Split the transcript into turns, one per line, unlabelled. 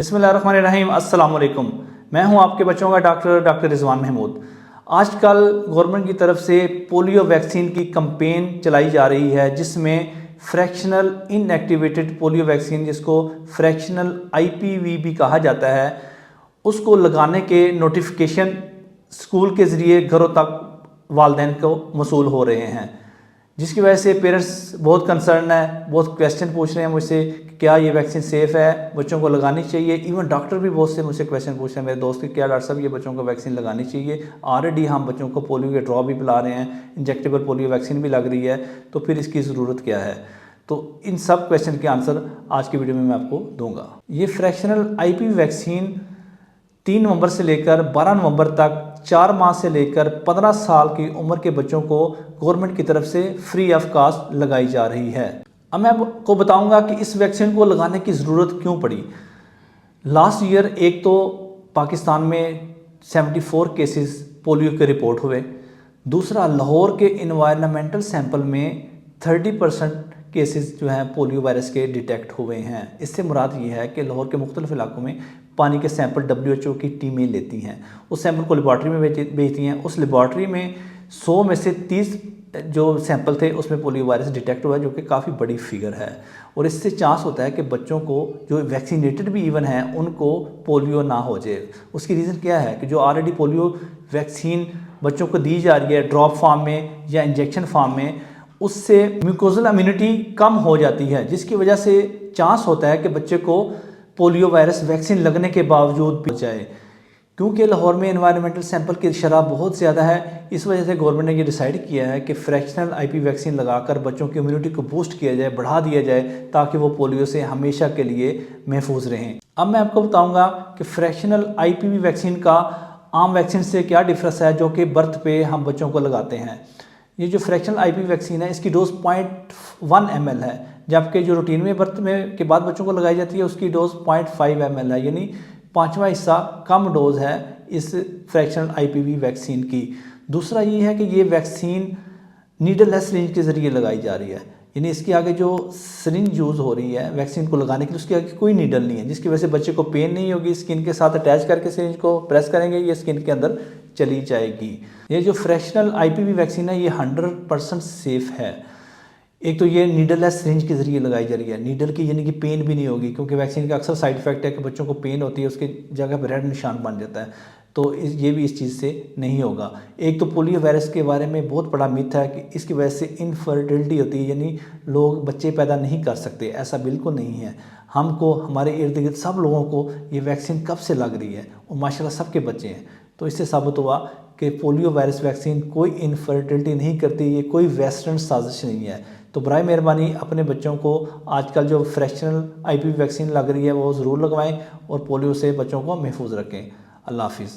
बिस्मिल्लाहिर्रहमानिर्रहीम। अस्सलाम वालेकुम। मैं हूं आपके बच्चों का डॉक्टर रिजवान महमूद। आजकल गवर्नमेंट की तरफ से पोलियो वैक्सीन की कंपेन चलाई जा रही है, जिसमें फ्रैक्शनल इनएक्टिवेटेड पोलियो वैक्सीन, जिसको फ्रैक्शनल आईपीवी भी कहा जाता है, उसको लगाने के नोटिफिकेशन स्कूल के ज़रिए घरों तक वालिदैन को मसूल हो रहे हैं, जिसकी वजह से पेरेंट्स बहुत कंसर्न है, बहुत क्वेश्चन पूछ रहे हैं मुझसे कि क्या ये वैक्सीन सेफ़ है, बच्चों को लगानी चाहिए। इवन डॉक्टर भी बहुत से मुझसे क्वेश्चन पूछ रहे हैं, मेरे दोस्त, कि क्या डॉक्टर साहब ये बच्चों को वैक्सीन लगानी चाहिए। ऑलरेडी हम बच्चों को पोलियो के ड्रॉप भी पिला रहे हैं, इंजेक्टेबल पोलियो वैक्सीन भी लग रही है, तो फिर इसकी ज़रूरत क्या है। तो इन सब क्वेश्चन के आंसर आज की वीडियो में मैं आपको दूंगा। ये फ्रैक्शनल आईपीवी वैक्सीन 3 नवंबर से लेकर 12 नवंबर तक 4 माह से लेकर 15 साल की उम्र के बच्चों को गवर्नमेंट की तरफ से फ्री ऑफ कॉस्ट लगाई जा रही है। अब मैं आपको बताऊंगा कि इस वैक्सीन को लगाने की ज़रूरत क्यों पड़ी। लास्ट ईयर एक तो पाकिस्तान में 74 केसेस पोलियो के रिपोर्ट हुए। दूसरा, लाहौर के इन्वायरमेंटल सैंपल में 30% केसेस जो हैं पोलियो वायरस के डिटेक्ट हुए हैं। इससे मुराद ये है कि लाहौर के मुख्तलिफ इलाकों में पानी के सैंपल WHO की टीमें लेती हैं, उस सैंपल को लेबॉर्ट्री में भेजती हैं। उस लेबॉर्ट्री में 100 में से 30 जो सैंपल थे उसमें पोलियो वायरस डिटेक्ट हुआ, जो कि काफ़ी बड़ी फिगर है। और इससे चांस होता है कि बच्चों को जो वैक्सीनेटेड भी इवन हैं उनको पोलियो ना हो जाए। उसकी रीज़न क्या है कि जो ऑलरेडी पोलियो वैक्सीन बच्चों को दी जा रही है ड्रॉप फॉर्म में या इंजेक्शन फॉर्म में, उससे म्यूकोजल इम्यूनिटी कम हो जाती है, जिसकी वजह से चांस होता है कि बच्चे को पोलियो वायरस वैक्सीन लगने के बावजूद भी जाए। क्योंकि लाहौर में एनवायरमेंटल सैंपल की शरह बहुत ज़्यादा है, इस वजह से गवर्नमेंट ने ये डिसाइड किया है कि फ्रैक्शनल आईपी वैक्सीन लगाकर बच्चों की इम्यूनिटी को बूस्ट किया जाए, बढ़ा दिया जाए, ताकि वो पोलियो से हमेशा के लिए महफूज रहें। अब मैं आपको बताऊंगा कि फ्रैक्शनल आईपीवी वैक्सीन का आम वैक्सीन से क्या डिफरेंस है, जो कि बर्थ पे हम बच्चों को लगाते हैं। ये जो फ्रैक्शनल आईपी वैक्सीन है, इसकी डोज 0.1 ml है, जबकि जो रूटीन में बर्थ में के बाद बच्चों को लगाई जाती है उसकी डोज 0.5 ml है, यानी 5वां हिस्सा कम डोज है इस फ्रैक्शनल आईपीवी वैक्सीन की। दूसरा ये है कि ये वैक्सीन नीडललेस सिरिंज के ज़रिए लगाई जा रही है, यानी इसके आगे जो सिरिंज यूज़ हो रही है वैक्सीन को लगाने के लिए, उसके आगे कोई नीडल नहीं है, जिसकी वजह से बच्चे को पेन नहीं होगी। स्किन के साथ अटैच करके सिरिंज को प्रेस करेंगे, ये स्किन के अंदर चली जाएगी। ये जो फ्रैक्शनल आईपीवी वैक्सीन है ये 100% सेफ़ है। एक तो ये नीडललेस सिरिंज के ज़रिए लगाई जा रही है, नीडल की यानी कि पेन भी नहीं होगी, क्योंकि वैक्सीन का अक्सर साइड इफेक्ट है कि बच्चों को पेन होती है, उसके जगह पर रेड निशान बन जाता है, तो ये भी इस चीज़ से नहीं होगा। एक तो पोलियो वायरस के बारे में बहुत बड़ा मिथ है कि इसकी वजह से इनफर्टिलिटी होती है, यानी लोग बच्चे पैदा नहीं कर सकते। ऐसा बिल्कुल नहीं है। हमको, हमारे इर्द गिर्द सब लोगों को ये वैक्सीन कब से लग रही है और माशाल्लाह सबके बच्चे हैं। तो इससे साबित हुआ कि पोलियो वायरस वैक्सीन कोई इनफर्टिलिटी नहीं करती, ये कोई वेस्टर्न साजिश नहीं है। तो बराए मेहरबानी अपने बच्चों को आजकल जो फ्रैक्शनल आईपीवी वैक्सीन लग रही है वो ज़रूर लगवाएं और पोलियो से बच्चों को महफूज रखें। अल्लाह हाफिज़।